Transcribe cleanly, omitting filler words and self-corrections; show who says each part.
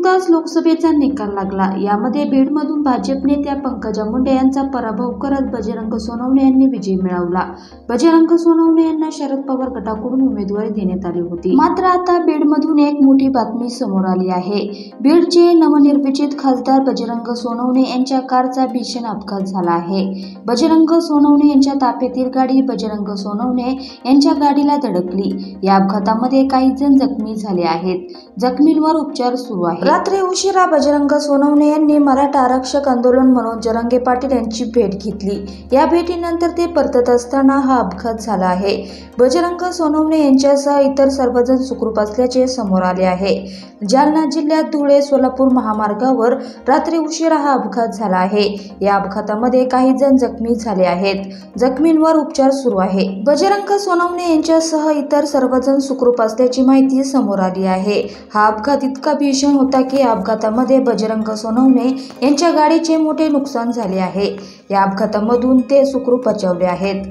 Speaker 1: नुकताच लोकसभेचा निकाल लागला। यामध्ये बीडमधून भाजप नेत्या पंकजा मुंडे यांचा पराभव करत बजरंग सोनवणे यांनी विजय मिळवला। बजरंग सोनवणे यांना शरद पवार गटाकडून उमेदवारी देण्यात आली होती। मात्र आता बीडमधून एक मोठी बातमी समोर आली आहे। बीडचे नवनिर्वाचित खासदार बजरंग सोनवणे यांच्या कारचा भीषण अपघात झाला आहे। बजरंग सोनवणे यांच्या ताफ्यातील गाडी बजरंग सोनवणे यांच्या गाडीला धडकली। या अपघातामध्ये काही जण जखमी झाले आहेत। जखमींवर उपचार सुरू आहेत। रात्री उशिरा बजरंग सोनवणे यांनी मराठा आरक्षक आंदोलन मनोज जरांगे पाटील यांची भेट घेतली। या भेटीनंतर ते परतत असताना हा अपघात झाला आहे। बजरंग सोनवणे यांच्यासह इतर सर्वजण सुखरूप असल्याचे समोर आले आहे। जालना जिल्ह्यात धुळे सोलापूर महामार्गावर रात्री उशिरा हा अपघात झाला आहे। या अपघातामध्ये काही जण जखमी झाले आहेत। जखमींवर उपचार सुरू आहे। बजरंग सोनवणे यांच्यासह इतर सर्वजण सुखरूप असल्याची माहिती समोर आली आहे। हा अपघात इतका भीषण होता की या अपघातामध्ये बजरंग सोनवणे यांच्या गाडीचे मोठे नुकसान झाले आहे। या अपघातामधून ते सुखरूप बचावले आहेत।